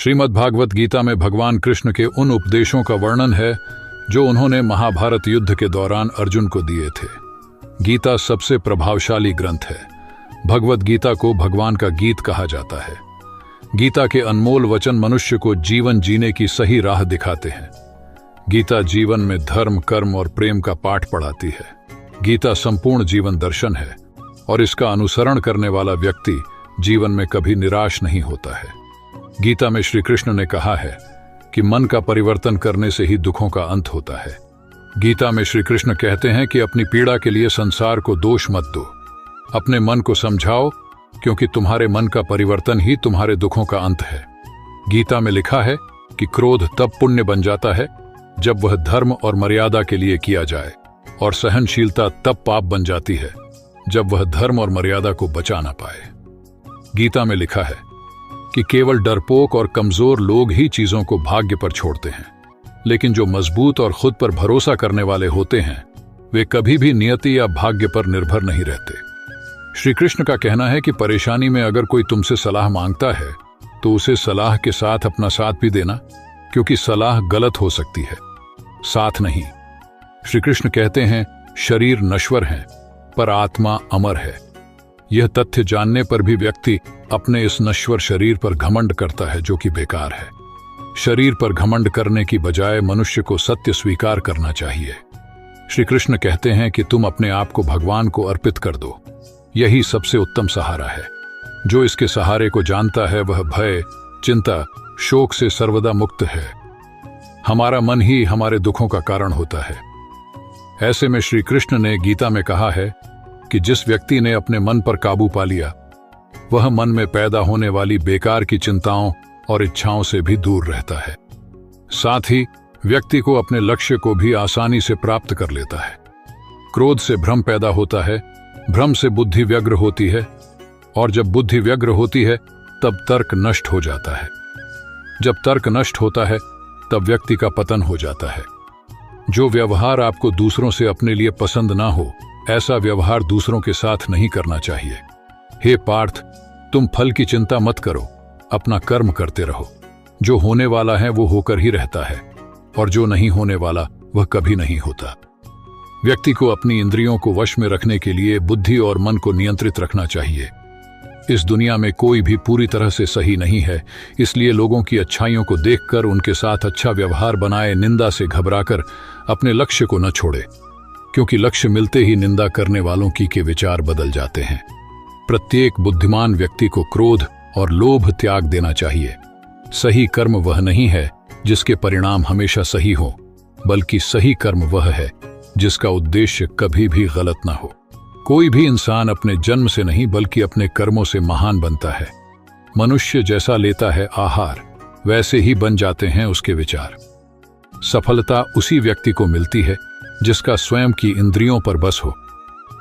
श्रीमद् भागवत गीता में भगवान कृष्ण के उन उपदेशों का वर्णन है जो उन्होंने महाभारत युद्ध के दौरान अर्जुन को दिए थे। गीता सबसे प्रभावशाली ग्रंथ है। भगवत गीता को भगवान का गीत कहा जाता है। गीता के अनमोल वचन मनुष्य को जीवन जीने की सही राह दिखाते हैं। गीता जीवन में धर्म, कर्म और प्रेम का पाठ पढ़ाती है। गीता संपूर्ण जीवन दर्शन है और इसका अनुसरण करने वाला व्यक्ति जीवन में कभी निराश नहीं होता है। गीता में श्री कृष्ण ने कहा है कि मन का परिवर्तन करने से ही दुखों का अंत होता है। गीता में श्री कृष्ण कहते हैं कि अपनी पीड़ा के लिए संसार को दोष मत दो, अपने मन को समझाओ, क्योंकि तुम्हारे मन का परिवर्तन ही तुम्हारे दुखों का अंत है। गीता में लिखा है कि क्रोध तब पुण्य बन जाता है जब वह धर्म और मर्यादा के लिए किया जाए, और सहनशीलता तब पाप बन जाती है जब वह धर्म और मर्यादा को बचा ना पाए। गीता में लिखा है कि केवल डरपोक और कमजोर लोग ही चीजों को भाग्य पर छोड़ते हैं, लेकिन जो मजबूत और खुद पर भरोसा करने वाले होते हैं वे कभी भी नियति या भाग्य पर निर्भर नहीं रहते। श्री कृष्ण का कहना है कि परेशानी में अगर कोई तुमसे सलाह मांगता है तो उसे सलाह के साथ अपना साथ भी देना, क्योंकि सलाह गलत हो सकती है, साथ नहीं। श्री कृष्ण कहते हैं शरीर नश्वर है पर आत्मा अमर है। यह तथ्य जानने पर भी व्यक्ति अपने इस नश्वर शरीर पर घमंड करता है, जो कि बेकार है। शरीर पर घमंड करने की बजाय मनुष्य को सत्य स्वीकार करना चाहिए। श्री कृष्ण कहते हैं कि तुम अपने आप को भगवान को अर्पित कर दो, यही सबसे उत्तम सहारा है। जो इसके सहारे को जानता है वह भय, चिंता, शोक से सर्वदा मुक्त है। हमारा मन ही हमारे दुखों का कारण होता है। ऐसे में श्री कृष्ण ने गीता में कहा है कि जिस व्यक्ति ने अपने मन पर काबू पा लिया वह मन में पैदा होने वाली बेकार की चिंताओं और इच्छाओं से भी दूर रहता है। साथ ही व्यक्ति को अपने लक्ष्य को भी आसानी से प्राप्त कर लेता है। क्रोध से भ्रम पैदा होता है, भ्रम से बुद्धि व्यग्र होती है, और जब बुद्धि व्यग्र होती है तब तर्क नष्ट हो जाता है। जब तर्क नष्ट होता है तब व्यक्ति का पतन हो जाता है। जो व्यवहार आपको दूसरों से अपने लिए पसंद ना हो, ऐसा व्यवहार दूसरों के साथ नहीं करना चाहिए। हे पार्थ, तुम फल की चिंता मत करो, अपना कर्म करते रहो। जो होने वाला है वो होकर ही रहता है, और जो नहीं होने वाला वह कभी नहीं होता। व्यक्ति को अपनी इंद्रियों को वश में रखने के लिए बुद्धि और मन को नियंत्रित रखना चाहिए। इस दुनिया में कोई भी पूरी तरह से सही नहीं है, इसलिए लोगों की अच्छाइयों को देखकर उनके साथ अच्छा व्यवहार बनाए, निंदा से घबराकर अपने लक्ष्य को न छोड़े, क्योंकि लक्ष्य मिलते ही निंदा करने वालों के विचार बदल जाते हैं। प्रत्येक बुद्धिमान व्यक्ति को क्रोध और लोभ त्याग देना चाहिए। सही कर्म वह नहीं है जिसके परिणाम हमेशा सही हो, बल्कि सही कर्म वह है जिसका उद्देश्य कभी भी गलत ना हो। कोई भी इंसान अपने जन्म से नहीं बल्कि अपने कर्मों से महान बनता है। मनुष्य जैसा लेता है आहार, वैसे ही बन जाते हैं उसके विचार। सफलता उसी व्यक्ति को मिलती है जिसका स्वयं की इंद्रियों पर बस हो।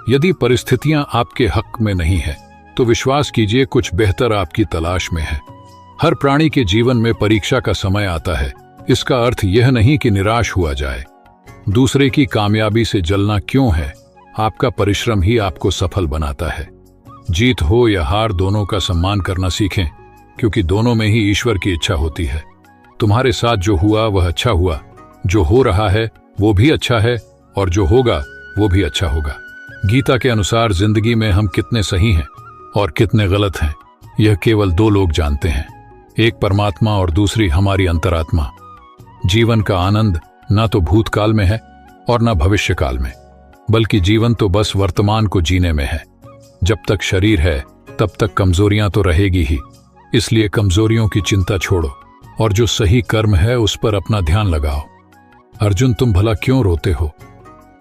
यदि परिस्थितियां आपके हक में नहीं है तो विश्वास कीजिए कुछ बेहतर आपकी तलाश में है। हर प्राणी के जीवन में परीक्षा का समय आता है। इसका अर्थ यह नहीं कि निराश हुआ जाए। दूसरे की कामयाबी से जलना क्यों है? आपका परिश्रम ही आपको सफल बनाता है। जीत हो या हार, दोनों का सम्मान करना सीखें, क्योंकि दोनों में ही ईश्वर की इच्छा होती है। तुम्हारे साथ जो हुआ वह अच्छा हुआ, जो हो रहा है वो भी अच्छा है, और जो होगा वो भी अच्छा होगा। गीता के अनुसार जिंदगी में हम कितने सही हैं और कितने गलत हैं यह केवल दो लोग जानते हैं, एक परमात्मा और दूसरी हमारी अंतरात्मा। जीवन का आनंद ना तो भूतकाल में है और ना भविष्यकाल में, बल्कि जीवन तो बस वर्तमान को जीने में है। जब तक शरीर है तब तक कमजोरियां तो रहेगी ही, इसलिए कमजोरियों की चिंता छोड़ो और जो सही कर्म है उस पर अपना ध्यान लगाओ। अर्जुन, तुम भला क्यों रोते हो?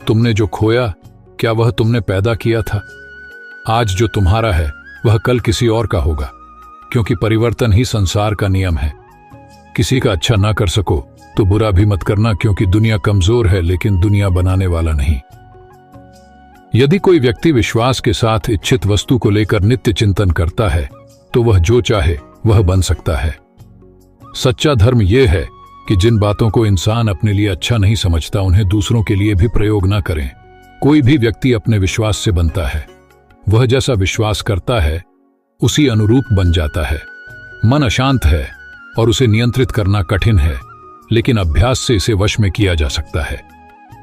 तुमने जो खोया क्या वह तुमने पैदा किया था? आज जो तुम्हारा है वह कल किसी और का होगा, क्योंकि परिवर्तन ही संसार का नियम है। किसी का अच्छा ना कर सको तो बुरा भी मत करना, क्योंकि दुनिया कमजोर है लेकिन दुनिया बनाने वाला नहीं। यदि कोई व्यक्ति विश्वास के साथ इच्छित वस्तु को लेकर नित्य चिंतन करता है तो वह जो चाहे वह बन सकता है। सच्चा धर्म यह है कि जिन बातों को इंसान अपने लिए अच्छा नहीं समझता उन्हें दूसरों के लिए भी प्रयोग न करें। कोई भी व्यक्ति अपने विश्वास से बनता है। वह जैसा विश्वास करता है उसी अनुरूप बन जाता है। मन अशांत है और उसे नियंत्रित करना कठिन है, लेकिन अभ्यास से इसे वश में किया जा सकता है।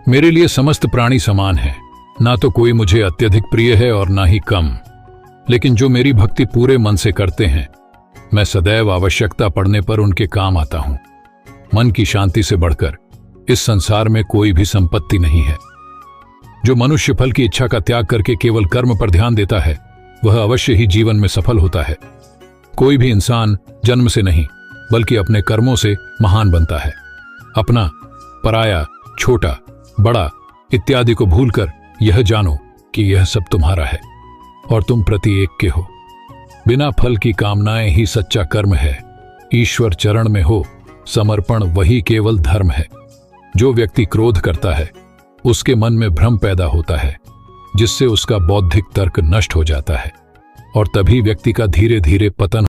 मेरे लिए समस्त प्राणी समान हैं, ना तो कोई मुझे अत्यधिक प्रिय है और ना ही कम, लेकिन जो मेरी भक्ति पूरे मन से करते हैं, मैं सदैव आवश्यकता पड़ने पर उनके काम आता हूं। मन की शांति से बढ़कर इस संसार में कोई भी संपत्ति नहीं है। जो मनुष्य फल की इच्छा का त्याग करके केवल कर्म पर ध्यान देता है, वह अवश्य ही जीवन में सफल होता है। कोई भी इंसान जन्म से नहीं, बल्कि अपने कर्मों से महान बनता है। अपना, पराया, छोटा, बड़ा इत्यादि को भूलकर यह जानो कि यह सब तुम्हारा है और तुम प्रत्येक के हो। बिना फल की कामनाएं ही सच्चा कर्म है। ईश्वर चरण में हो समर्पण वही केवल धर्म है। जो व्यक्ति क्रोध करता है, उसके मन में भ्रम पैदा होता है, जिससे उसका बौद्धिक तर्क नष्ट हो जाता है और तभी व्यक्ति का धीरे धीरे पतन